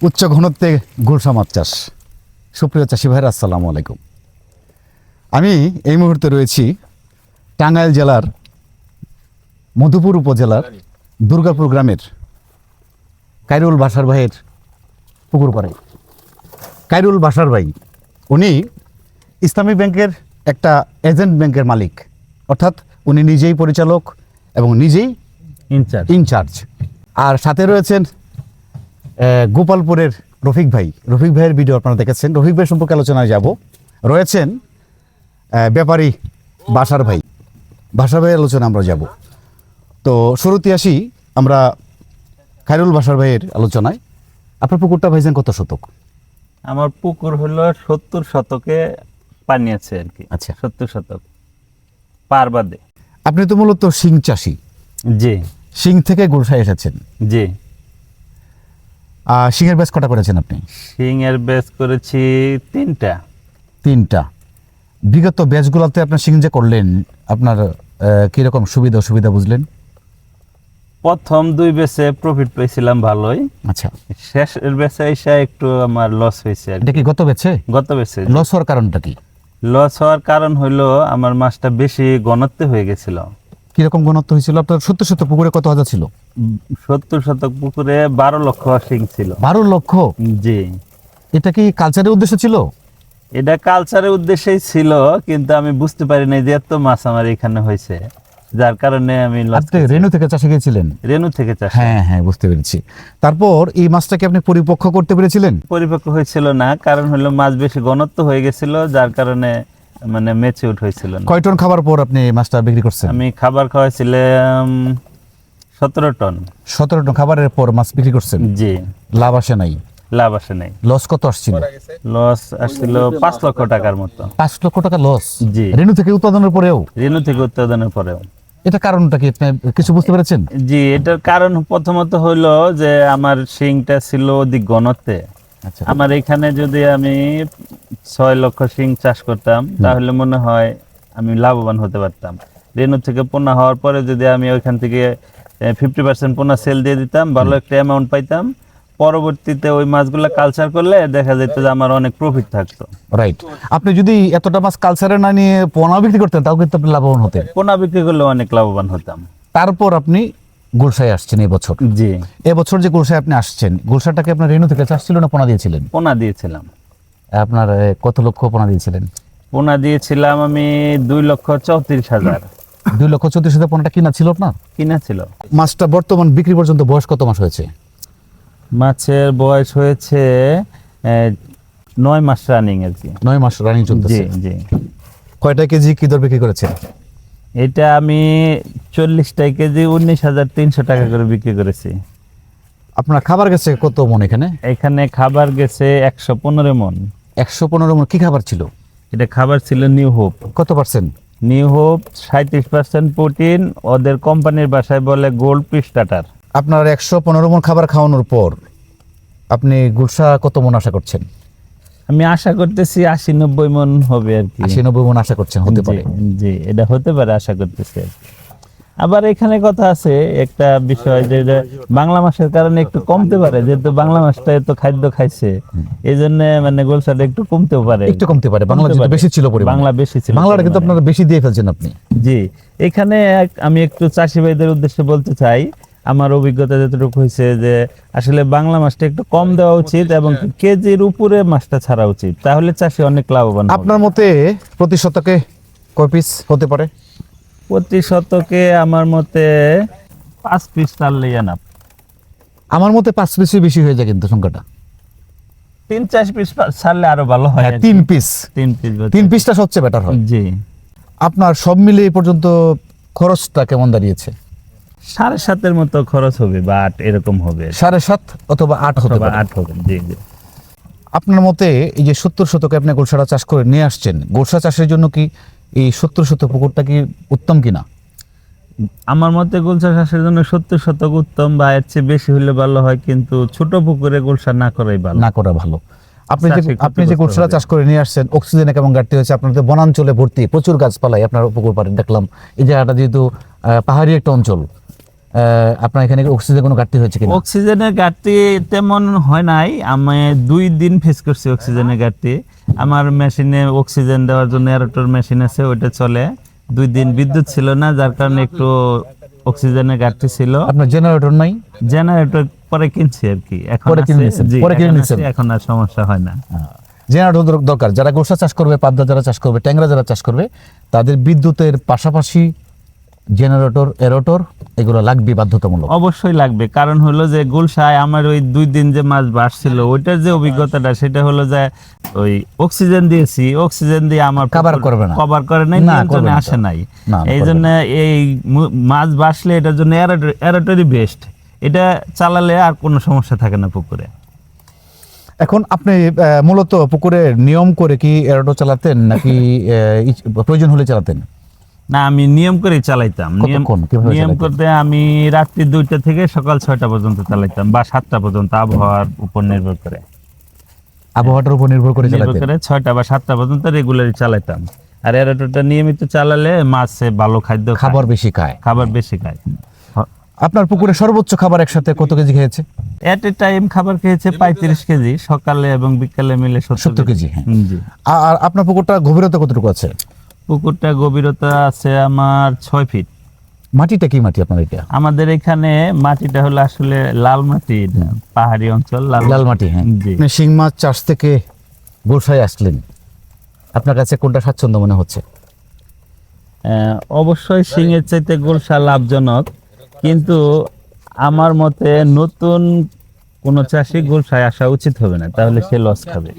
উচ্চ ঘনত্বে গুলশা মাছ চাষ। সুপ্রিয় চাষি ভাইরা, আসসালামু আলাইকুম। আমি এই মুহূর্তে রয়েছি টাঙ্গাইল জেলার মধুপুর উপজেলার দুর্গাপুর গ্রামের কাইরুল বাশার ভাইয়ের পুকুর পাড়ে। কাইরুল বাশার ভাই উনি ইসলামী ব্যাংকের একটা এজেন্ট ব্যাংকের মালিক, অর্থাৎ উনি নিজেই পরিচালক এবং নিজেই ইনচার্জ। আর সাথে রয়েছেন গোপালপুরের রফিক ভাই। রফিক ভাইয়ের ভিডিও আপনারা দেখেছেন। রফিক ভাই সম্পর্কে আলোচনায় যাব। রয়েছেন ব্যাপারী বাশার ভাই। বাশার ভাইয়ের আলোচনা আমরা যাব। তো শুরুতে আসি আমরা খায়রুল বাশার ভাইয়ের আলোচনায়। আপনার পুকুরটা ভাইছেন কত শতক? আমার পুকুর হলো 70 শতকে পানি আছে আর কি। আচ্ছা, 70 শতক পার বাদে। আপনি তো মূলত শিং চাষি। জি শিং থেকে গুলশায় এসেছেন। জি। শিংয়ের ব্যাচ কটা করেছেন আপনি? শিং এর বেচ করেছি তিনটা। বিগত ব্যাচগুলোতে আপনার শিং যে করলেন, আপনার কিরকম সুবিধা অসুবিধা বুঝলেন? প্রথম 2 বেচে প্রফিট পেয়েছিলাম ভালোই। আচ্ছা, শেষের বেচে এসে একটু আমার লস হয়েছে আর কি। এটা কি গত বেচে? গত বেচে লস হওয়ার কারণটা কি? লস হওয়ার কারণ হলো আমার মাছটা বেশি ঘনত্বে হয়ে গেছিল। কিরকম ঘনত্ব হয়েছিল? আপনার 70 পুকুরে কত হাজার ছিল? 70 শতক পুকুরে 12 লক্ষ শিং ছিল। 12 লক্ষ? জি। এটা কি কালচারের উদ্দেশ্য ছিল? এটা কালচারের উদ্দেশ্যেই ছিল, কিন্তু আমি বুঝতে পারি নাই যে এত মাছ আমার এখানে হয়েছে, যার কারণে আমি আপনি রেনু থেকে চাষে গিয়েছিলেন? রেনু থেকে চাষ। হ্যাঁ হ্যাঁ, বুঝতে পেরেছি। তারপর এই মাছটাকে আপনি পরিপক্ক করতে পেরেছিলেন? পরিপক্ক হয়েছিল না, কারণ হলো মাছ বেশি ঘনত্ব হয়ে গেছিল, যার কারণে মানে ম্যাচিউর হয়েছিল না। কয় টন খাবার পর আপনি মাছটা বিক্রি করছেন? আমি খাবার খাওয়াইছিলাম 17 টন। 17 টন খাবারের পর মাছ বিক্রি করছেন? জি। লাভ আসে নাই? লাভ আসে নাই। লস কত আসছিল? লস আসছিল 5 লক্ষ টাকার মতো। 5 লক্ষ টাকা লস? জি। রেনু থেকে উৎপাদনের পরেও? রেনু থেকে উৎপাদনের পরেও। এটা কারণটা কি আপনি কিছু বুঝতে পেরেছেন? জি, এটার কারণ প্রথমত হইলো যে আমার শিংটা ছিল অধিক ঘনত্বে। আচ্ছা, আমার এখানে যদি আমি 6 লক্ষ শিং চাষ করতাম তাহলে মনে হয় আমি লাভবান হতে পারতাম। রেনু থেকে পোনা হওয়ার পরে যদি আমি ওইখান থেকে 50% পোনা সেল দিয়ে দিতাম, ভালো একটা অ্যামাউন্ট পাইতাম। পরবর্তীতে ওই মাছগুলো কালচার করলে দেখা যেত যে আমার অনেক প্রফিট থাকতো। রাইট। আপনি যদি এতটা মাছ কালচারে না নিয়ে পোনা বিক্রি করতেন, তাও কিন্তু আপনি লাভবান হতেন। পোনা বিক্রি করলে অনেক লাভবান হতাম। তারপর আপনি গুলশায় আসছেন এবছর। জি। এবছর যে গুলশায় আপনি আসছেন, গুলশাটাকে আপনার রেনু থেকে চাষ ছিল না পোনা দিয়েছিলেন? পোনা দিয়েছিলাম। আপনার কত লক্ষ পোনা দিয়েছিলেন? পোনা দিয়েছিলাম আমি 2,34,000। 2,34,000 পোনাটা কিনা ছিল আপনার? কিনা ছিল। মাছটা বর্তমান বিক্রি পর্যন্ত বয়স কত মাস হয়েছে? মাছের বয়স হয়েছে 9 মাস রানিং আর কি। 9 মাস রানিং চলতেছে। জি জি। কয়টা কেজি কি দর বিক্রি করেছেন? এটা আমি 40টা কেজি 19,300 টাকা করে বিক্রি করেছি। আপনার খাবার গেছে কত মন এখানে? এখানে খাবার গেছে 115 মন। 115 মন। কি খাবার ছিল? এটা খাবার ছিল নিউ হোপ। কত পার্সেন্ট? নিউ হোপ 37% প্রোটিন, ওদের কোম্পানির ভাষায় বলে গোল্ড ফিশ স্টার্টার। আপনার 115 মন খাবার খাওয়ানোর পর আপনি গুলশা কত মন আশা করছেন? আমি আশা করতেছি 80-90 মন হবে আর কি। 80-90 মন আশা করছেন? হতে পারে। জি, এটা হতে পারে আশা করতেছি আর কি। আবার এখানে কথা আছে একটা বিষয় যে বাংলা মাছের কারণে একটু কমতে পারে, যেহেতু বাংলা মাছটা এত খাদ্য খাইছে, এই জন্য মানে গোলসাটা একটু কমতেও পারে। একটু কমতে পারে। বাংলা যেটা বেশি ছিল পরিমাণ। বাংলা বেশি ছিল। বাংলাটা কিন্তু আপনারা বেশি দিয়ে ফেলছেন আপনি। জি। এখানে আমি একটু চাষি ভাইদের উদ্দেশ্যে বলতে চাই, আমার অভিজ্ঞতা যতটুকু হয়েছে যে আসলে বাংলা মাছটা একটু কম দেওয়া উচিত এবং কেজির উপরে মাছটা ছাড়া উচিত, তাহলে চাষি অনেক লাভবান হবে। আপনার মতে প্রতি শতকে কয় পিস হতে পারে? প্রতি শতকে আমার মতে 5 পিস ছাড়লেই এনাফ। আমার মতে 5 পিসই বেশি হয়ে যায় কিন্তু সংখ্যাটা। 3-4 পিস ছাড়লে আরো ভালো হয়। 3 পিস। 3 পিসটা সবচেয়ে বেটার হয়। জি। আপনার সব মিলে এই পর্যন্ত খরচটা কেমন দাঁড়িয়েছে? 7.5 মতো খরচ হবে বা 8 এরকম হবে। 7.5 অথবা 8 হতে পারে। 8 হবে। জি জি। আপনার মতে এই যে 70 শতকে আপনি গোলসাটা চাষ করে নিয়ে আসছেন, গোলসা চাষের জন্য কি এই 70 শতক পুকুরটা কি উত্তম কিনা? আমার মতে গোলসা চাষের জন্য 70 শতক উত্তম, বা এর চেয়ে বেশি হলে ভালো হয়, কিন্তু ছোট পুকুরে গোলসা না করাই ভালো। না করা ভালো। আপনি যে গোলসাটা চাষ করে নিয়ে আসছেন, অক্সিজেনে কেমন ঘাটতি হয়েছে? আপনার তো বনাঞ্চলে ভর্তি, প্রচুর গাছপালাই আপনার পুকুর পাড়ে দেখলাম। এই জায়গাটা যেহেতু পাহাড়ি একটা অঞ্চল, আপনার এখানে অক্সিজেন কোনো ঘাটতি হয়েছে কিনা? অক্সিজেনের ঘাটতি তেমন হয় নাই, আমি 2 দিন ফেস করছি অক্সিজেনের ঘাটতি। আমার মেশিনে অক্সিজেন দেওয়ার জন্য এরোটর মেশিন আছে, ওইটা চলে। 2 দিন বিদ্যুৎ ছিল না, যার কারণে একটু অক্সিজেনের ঘাটতি ছিল। আপনার জেনারেটর নাই? জেনারেটর পরে কিনছি আর কি, এখন পরে কিনে আছে, নিয়েছেন? জি, পরে কিনে এখন নিয়েছেন? আছে, এখন আর সমস্যা হয় না। জেনারেটর দরকার। যারা গোসা চাষ করবে, পাবদা যারা চাষ করবে, ট্যাংরা যারা চাষ করবে, তাদের বিদ্যুতের পাশাপাশি জেনারেটর, এরোটর এগুলো লাগবে বাধ্যতামূলক। অবশ্যই লাগবে, কারণ হলো যে গুলশায় আমার ওই 2 দিন যে মাছ বাড়ছিল, ওইটার যে অভিজ্ঞতাটা সেটা হলো যে ওই অক্সিজেন দিয়েছি, অক্সিজেন দিয়ে আমার কভার করবে না, কভার করে নাই, না, নিয়ন্ত্রণে করবে না। আসে নাই। না, এই করবে জন্য এই মাছ বাসলে এটার জন্য এরোটরই বেস্ট। এটা চালালে আর কোনো সমস্যা থাকে না পুকুরে। এখন আপনি মূলত পুকুরে নিয়ম করে কি এরোটর চালাতেন নাকি প্রয়োজন হলে চালাতেন? না, আমি নিয়ম করে চালাইতাম। কতক্ষণ, কিভাবে নিয়ম চালাইতেন? করতে আমি রাত্রি 2টা থেকে সকাল 6টা পর্যন্ত চালাইতাম, বা 7টা পর্যন্ত, আবহাওয়ার উপর নির্ভর করে। আবহাওয়াটার উপর নির্ভর করে নির্ভর চালাতেন? করে 6টা বা 7টা পর্যন্ত রেগুলারই চালাইতাম। আর এরোটরটা নিয়মিত চালালে মাছে ভালো খাদ্য খায়, খাবার বেশি খায়। খাবার বেশি খায়। আপনার পুকুরে সর্বোচ্চ খাবার একসাথে কত কেজি খেয়েছে? এট এ টাইম খাবার খেয়েছে 35 কেজি, সকালে এবং বিকালে মিলে 70 কেজি। হ্যাঁ। জি। আর আপনার পুকুরটা গভীরতা কতটুকু আছে? পুকুরটা গভীরতা আছে আমার 6 ফিট। মাটিটা কি মাটি আপনার এটা? আমাদের এখানে মাটিটা হলো আসলে লাল মাটি, পাহাড়ি অঞ্চল, লাল মাটি। হ্যাঁ। জি। আপনি শিং মাছ চাষ থেকে গোসায় আসলেন, আপনার কাছে কোনটা স্বাচ্ছন্দ্য মনে হচ্ছে? অবশ্যই শিংয়ের চাইতে গোলসা লাভজনক, কিন্তু আমার মতে নতুন কোন চাষি গোলসায় আসা উচিত হবে না, তাহলে সে লস খাবে।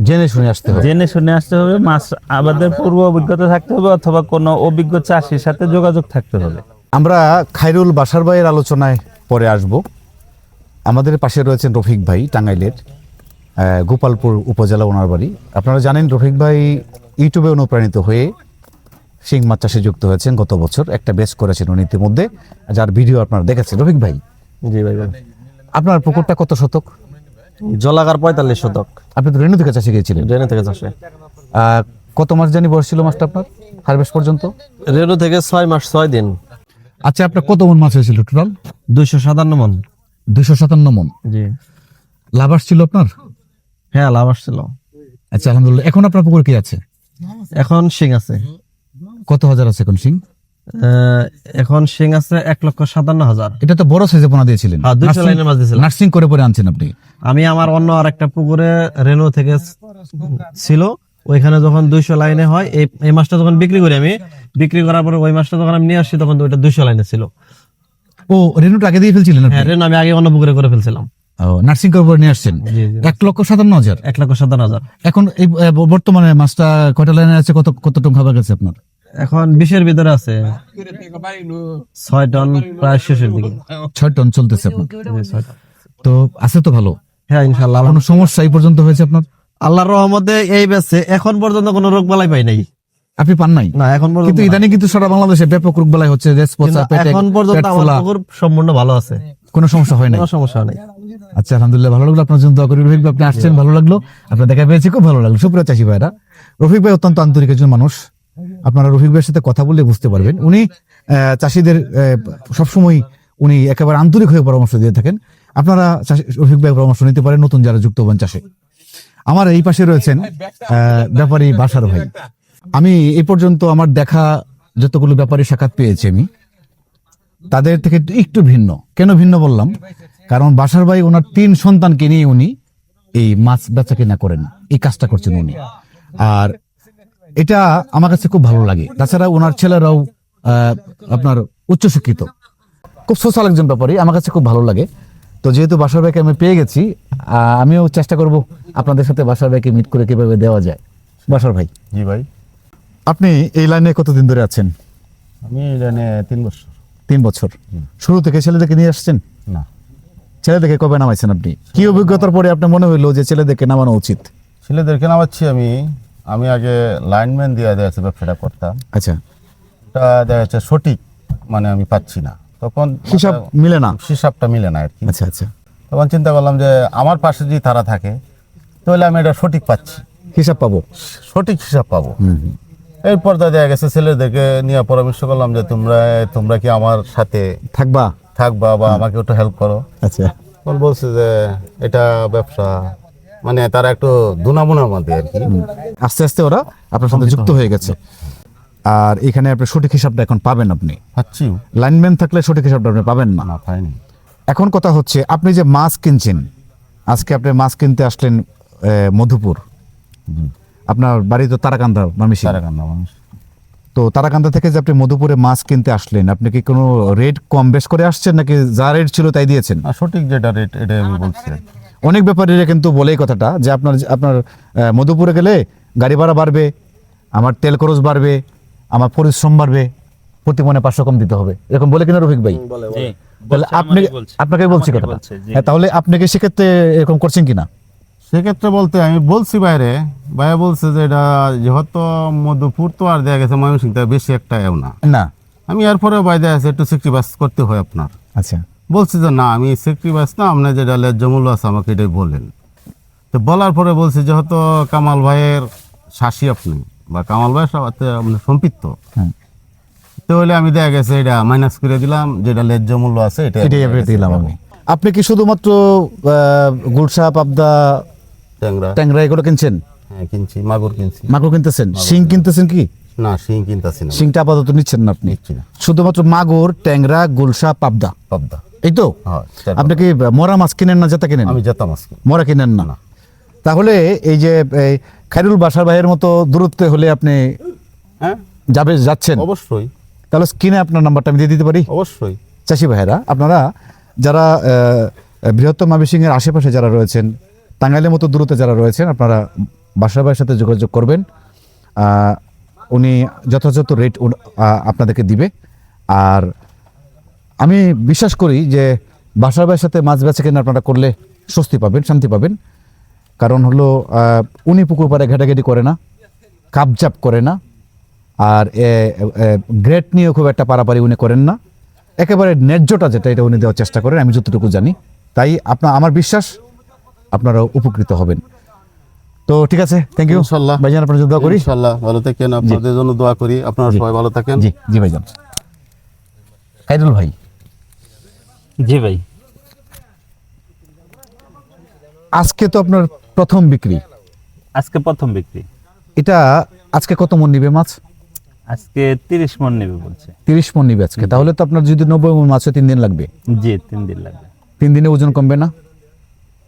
জেনে শুনে আসতে হবে। জেনে শুনে আসতে হবে, মাছ আবাদের পূর্ব অভিজ্ঞতা থাকতে হবে, অথবা কোনো অভিজ্ঞ চাষির সাথে যোগাযোগ থাকতে হবে। আমরা খায়রুল বাশার ভাইয়ের আলোচনায় পরে আসব। আমাদের পাশে রয়েছেন রফিক ভাই, টাঙ্গাইলের গোপালপুর উপজেলা ওনার বাড়ি। আপনারা জানেন রফিক ভাই ইউটিউবে অনুপ্রাণিত হয়ে শিং মাছ চাষে যুক্ত হয়েছেন। গত বছর একটা বেচ করেছেন উনি ইতিমধ্যে, যার ভিডিও আপনারা দেখেছেন। রফিক ভাই, জি ভাই, আপনার পুকুরটা কত শতক? জলাগার 45 শতক। আপনি তো রেণু থেকে চাষে গিয়েছিলেন। রেনু থেকে চাষে। কত মাস জানি বয়স ছিল মাছটা আপনার হারভেস্ট পর্যন্ত? রেনু থেকে 6 মাস 6 দিন। আচ্ছা, আপনার কত মন মাছ হয়েছিল টোটাল? 257 মন। 257 মন। জি। লাভ আসছিল আপনার? হ্যাঁ, লাভ আসছিল। আচ্ছা, আলহামদুলিল্লাহ। এখন আপনার পুকুর কি আছে? এখন শিং আছে। কত হাজার আছে এখন শিং? এখন শিং আছে 1,57,000। এটা তো বড় সাইজে পোনা দিয়েছিলেন। হ্যাঁ, 200 লাইনের মাছ দিয়েছিলাম। নার্সিং করে পরে আনছেন আপনি? আমি আমার অন্য আরেকটা পুকুরে রেনু থেকে ছিল, ওইখানে যখন 200 লাইনে হয়, এই মাছটা যখন বিক্রি করি, আমি বিক্রি করার পরে ওই মাছটা যখন আমি নিয়ে আসছি, তখন তো ওইটা 200 লাইনে ছিল। ও, রেনুটা আগে দিয়ে ফেলছিলেন আপনি? হ্যাঁ, রেনু আমি আগে অন্য পুকুরে করে ফেলছিলাম। ও, নার্সিং করে পরে নিয়ে আসছেন। জি, জি। 1,57,000। 1,57,000। এখন এই বর্তমানে মাছটা কয়টা লাইনে আছে, কত টন খাবার গেছে আপনার? এখন 20-এর ভিতরে আছে, 6 টন, প্রায় শেষের দিকে। 6 টন চলতেছে আপনার। জি, 6 টন। তো আছে তো ভালো? হ্যাঁ, ইনশাআল্লাহ। কোনো সমস্যা এই পর্যন্ত হয়েছে আপনার? আল্লাহর রহমতে এই বেচে এখন পর্যন্ত কোনো রোগ বালাই পাই নাই। আপনি পান নাই? না, এখন পর্যন্ত কিন্তু না। ইদানিং কিন্তু সারা বাংলাদেশে ব্যাপক রোগ বালাই হচ্ছে, কিন্তু এখন পর্যন্ত আমার পুকুর সম্পূর্ণ ভালো আছে, কোনো সমস্যা হয় নাই। কোনো সমস্যা নেই। আচ্ছা, আলহামদুলিল্লাহ, ভালো লাগলো। আপনার জন্য দোয়া করি রফিক ভাই, আপনি আসছেন, ভালো লাগলো, আপনার দেখা পেয়েছি, খুব ভালো লাগলো। সুপ্রিয় চাষী ভাইরা, রফিক ভাই অত্যন্ত আন্তরিক একজন মানুষ। আপনারা রফিক ভাইয়ের সাথে কথা বললে বুঝতে পারবেন, উনি চাষীদের সবসময় উনি একেবারে আন্তরিক হয়ে পরামর্শ দিয়ে থাকেন। আপনারা রফিক ভাই পরামর্শ নিতে পারেন, নতুন যারা যুক্ত হবেন চাষে। আমার এই পাশে রয়েছেন ব্যাপারী বাশার ভাই। আমি এই পর্যন্ত আমার দেখা যতগুলো ব্যাপারী সাক্ষাৎ পেয়েছি, আমি তাদের থেকে একটু ভিন্ন। কেন ভিন্ন বললাম? কারণ বাশার ভাই ওনার 3 সন্তানকে নিয়ে উনি এই মাছ বেচা কিনা করেন, এই কাজটা করছেন উনি। আর এটা আমার কাছে খুব ভালো লাগে। তাছাড়া ওনার ছেলেরাও আপনার উচ্চশিক্ষিত, খুব সোশ্যাল একজন ব্যাপারী, আমার কাছে খুব ভালো লাগে। তো যেহেতু বাশার ভাইকে আমি পেয়ে গেছি, আমিও চেষ্টা করব আপনাদের সাথে বাশার ভাইকে মিট করে কিভাবে দেওয়া যায়। বাশার ভাই। জি ভাই, আপনি এই লাইনে কতদিন ধরে আছেন? আমি এখানে 3 বছর। 3 বছর। শুরু থেকে ছেলেদেরকে নিয়ে আসছেন? না, ছেলেদেরকে কবে নামাইছেন আপনি? কি অভিজ্ঞতার পরে আপনার মনে হইলো যে ছেলেদেরকে নামানো উচিত? ছেলেদেরকে নামাচ্ছি আমি আগে লাইনম্যান দিয়ে দেখা যাচ্ছে ব্যবসাটা করতাম। আচ্ছা, ওটা দেখা যাচ্ছে সঠিক মানে আমি পাচ্ছি না, তখন হিসাব মিলে না। হিসাবটা মিলে না আর কি। আচ্ছা আচ্ছা, তখন চিন্তা করলাম যে আমার পাশে যদি তারা থাকে তাহলে আমি এটা সঠিক পাচ্ছি, হিসাব পাবো, সঠিক হিসাব পাবো। এরপর দেখা গেছে ছেলেদেরকে নিয়ে পরামর্শ করলাম যে তোমরা কি আমার সাথে থাকবা? থাকবা বা আমাকে একটু হেল্প করো। আচ্ছা তখন বলছে যে এটা ব্যবসা, মানে তারা একটু দুনামুনার মধ্যে আর কি। আস্তে আস্তে ওরা আপনার সাথে যুক্ত হয়ে গেছে। আর এখানে আপনি সঠিক হিসাবটা এখন পাবেন, আপনি পাচ্ছি লাইনম্যান থাকলে সঠিক হিসাবটা আপনি পাবেন না। না, পাইনি। এখন কথা হচ্ছে, আপনি যে মাছ কিনছেন, আজকে আপনি মাছ কিনতে আসলেন মধুপুর, আপনার বাড়ি তো তারাকান্দা মামিসি। তারাকান্দা মানুষ। তো তারাকান্দা থেকে যে আপনি মধুপুরে মাছ কিনতে আসলেন, আপনি কি কোনো রেট কম বেশ করে আসছেন নাকি যা রেট ছিল তাই দিয়েছেন? আর সঠিক যেটা রেট এটাই আমি বলছি আর কি। অনেক ব্যাপারীরা কিন্তু বলে এই কথাটা যে আপনার আপনার মধুপুরে গেলে গাড়ি ভাড়া বাড়বে, আমার তেল খরচ বাড়বে, আমার পরিশ্রম বাড়বে, প্রতি মনে 500 কম দিতে হবে, এরকম বলে কিনা রফিক ভাই? জি, তাহলে বলছে, আপনি আমারই বলছে। আপনাকে বলছি আমাকে কথাটা। বলছে, জি। হ্যাঁ, তাহলে আপনি কি সেক্ষেত্রে এরকম করছেন কিনা? সেক্ষেত্রে বলতে আমি বলছি বাইরে, ভাইয়া বলছে যে এটা যেহেতু মধুপুর তো আর দেয়া গেছে ময়মনসিংহ, তাই বেশি একটা এও না। না। আমি এরপরে বাইরে আছে একটু স্যাক্রিফাইস করতে হয় আপনার। আচ্ছা বলছি যে না, আমি স্যাক্রিফাইস না, আপনার যেটা ন্যায্য মূল্য আছে আমাকে এটাই বলেন। তো বলার পরে বলছি যেহেতু কামাল ভাইয়ের শাসি আপনি বা কামাল ভাইয়ের সাথে আপনি সম্পৃক্ত, হ্যাঁ। তাহলে আমি দেখা গেছে এটা মাইনাস করে দিলাম, যেটা ন্যায্য মূল্য আছে এটাই আমি আপনি দিলাম আমি। আপনি কি শুধুমাত্র গুলশা, পাবদা, ট্যাংরা, ট্যাংরা এগুলো কিনছেন? হ্যাঁ কিনছি, মাগুর কিনছি। মাগুর কিনতেছেন? শিং কিনতেছেন কি? না, শিং কিনতেছি না, শিংটা আপাতত নিচ্ছেন না আপনি? নিচ্ছি না। শুধুমাত্র মাগুর, ট্যাংরা, গুলশা, পাবদা, পাবদা। এই তো? হ্যাঁ, আপনি কি মরা মাছ কিনেন না জেতা কিনেন? আমি জেতা মাছ কিনি। মরা কিনেন না? তাহলে এই যে এই খায়রুল বাসার ভাইয়ের মতো দূরত্বে হলে আপনি হ্যাঁ যাচ্ছেন, অবশ্যই, তাহলে স্ক্রিনে আপনার নাম্বারটা আমি দিয়ে দিতে পারি? অবশ্যই। চাষি ভাইয়েরা, আপনারা যারা বৃহত্তম ময়মনসিংহের আশেপাশে যারা রয়েছেন, টাঙ্গাইলের মতো দূরত্বে যারা রয়েছেন, আপনারা বাসার ভাইয়ের সাথে যোগাযোগ করবেন। উনি যথাযথ রেট আপনাদেরকে দিবে। আর আমি বিশ্বাস করি যে বাসার ভাইয়ের সাথে মাছ বেচা কেনা আপনারা করলে স্বস্তি পাবেন, শান্তি পাবেন। কারণ হলো উনি পুকুর পাড়ে ঘাটাঘাটি করে না, কাপজাপ করে না, আর গ্রেড নিয়েও খুব একটা পারাপারি উনি করেন না। একেবারে ন্যায্যটা যেটা, এটা উনি দেওয়ার চেষ্টা করেন, আমি যতটুকু জানি। তাই আমার বিশ্বাস আপনারা উপকৃত হবেন। তো ঠিক আছে, থ্যাংক ইউ ইনশাআল্লাহ। ভাইজান, আপনার জন্য দোয়া করি। ইনশাআল্লাহ ভালো থাকেন, আপনাদের জন্য দোয়া করি, আপনারা সবাই ভালো থাকেন। জি জি ভাইজান। খায়রুল ভাই, জি ভাই। আজকে তো আপনার প্রথম বিক্রি, আজকে প্রথম বিক্রি। এটা আজকে কত মন নিবে মাছ? আজকে 30 মণ নেবে বলছে। 30 মন নিবে আজকে। তাহলে তো আপনার যদি 90 মন মাছ হয় 3 দিন লাগবে। জি, 3 দিন লাগবে। 3 দিনে ওজন কমবে না?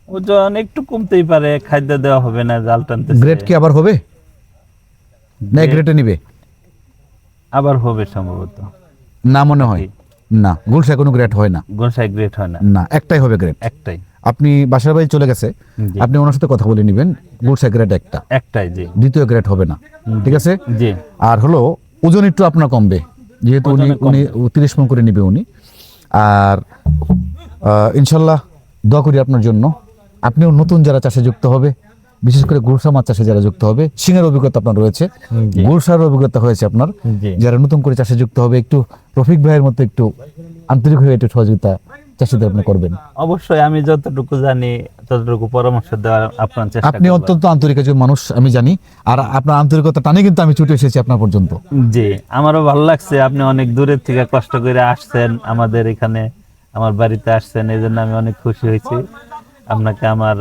ওজন একটু কমতেই পারে, খাদ্য দেওয়া হবে না, জাল টানতেছে। গ্রেড কি আবার হবে না গ্রেডে নিবে? আবার হবে সম্ভবত। না মনে হয় না, গুলশায় কোনো গ্রেড হয় না। গোসাই গ্রেড হয় না, না, একটাই হবে গ্রেড। একটাই। আপনি বাসার বাড়ি চলে গেছে, জি। আপনি ওনার সাথে কথা বলে নেবেন। গুলশায় গ্রেড একটা, একটাই, জি। দ্বিতীয় গ্রেড হবে না, ঠিক আছে? জি। আর হলো ওজন একটু আপনার কমবে, যেহেতু উনি ওজনে কমবে। 30 মণ করে নিবে উনি। আর ইনশাল্লাহ দোয়া করি আপনার জন্য। আপনিও নতুন যারা চাষে যুক্ত হবে, বিশেষ করে গুলশা মাছ চাষে যারা যুক্ত হবে, সিংহের অভিজ্ঞতা আপনার রয়েছে, গুলশার অভিজ্ঞতা হয়েছে আপনার, জি। যারা নতুন করে চাষে যুক্ত হবে, একটু রফিক ভাইয়ের মতো একটু আন্তরিক হয়ে একটু সহযোগিতা চাষিদের আপনি করবেন। অবশ্যই আমি যতটুকু জানি ততটুকু পরামর্শ দেওয়ার আপনার চেষ্টা আপনি করব। অত্যন্ত আন্তরিক একজন মানুষ, আমি জানি। আর আপনার আন্তরিকতা টানে কিন্তু আমি ছুটে এসেছি আপনার পর্যন্ত। জি, আমারও ভালো লাগছে, আপনি অনেক দূরের থেকে কষ্ট করে আসছেন আমাদের এখানে, আমার বাড়িতে আসছেন, এই জন্য আমি অনেক খুশি হয়েছি। আপনাকে আমার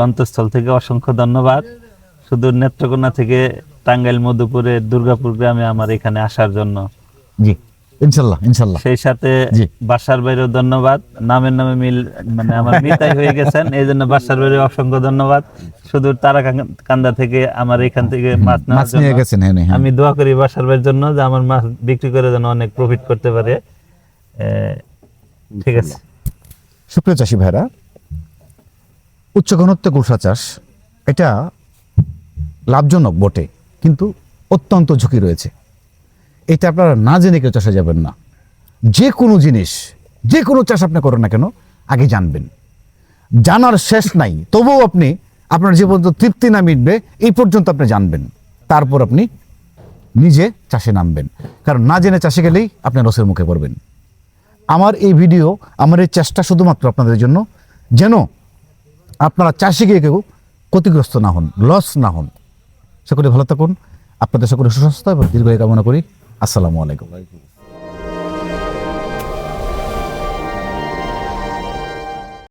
অন্তঃস্থল থেকে অসংখ্য ধন্যবাদ। সুদূর নেত্রকোনা থেকে টাঙ্গাইল মধুপুরে দুর্গাপুর গ্রামে আমার এখানে আসার জন্য। জি, ইনশাল্লাহ ইনশাল্লাহ। সেই সাথে জি। বাসার বাইরেও ধন্যবাদ, নামের নামে মিল, মানে আমার মিতাই হয়ে গেছেন, এই জন্য বাসার বাইরে অসংখ্য ধন্যবাদ। সুদূর তারাকান্দা থেকে আমার এখান থেকে মাছ নেওয়ার মাছ নিয়ে জন্য গেছেন। হ্যাঁ হ্যাঁ। আমি দোয়া করি বাসার ভাইয়ের জন্য যে আমার মাছ বিক্রি করে যেন অনেক প্রফিট করতে পারে। ঠিক আছে। সুপ্রিয় চাষি ভাইরা, উচ্চ ঘনত্ব গুলশা চাষ এটা লাভজনক বটে, কিন্তু অত্যন্ত ঝুঁকি রয়েছে। এটা আপনারা না জেনে কেউ চাষে যাবেন না। যে কোনো জিনিস, যে কোনো চাষ আপনি করেন না কেন, আগে জানবেন। জানার শেষ নাই, তবুও আপনি আপনার যে পর্যন্ত তৃপ্তি না মিটবে এই পর্যন্ত আপনি জানবেন, তারপর আপনি নিজে চাষে নামবেন। কারণ না জেনে চাষে গেলেই আপনি লসের মুখে পড়বেন। আমার এই ভিডিও, আমার এই চেষ্টা শুধুমাত্র আপনাদের জন্য, যেন আপনারা চাষে গিয়ে কেউ ক্ষতিগ্রস্ত না হন, লস না হন। সকলে ভালো থাকুন, আপনাদের সকলে সুস্বাস্থ্য এবং দীর্ঘায়ু কামনা করি। আসসালামু আলাইকুম।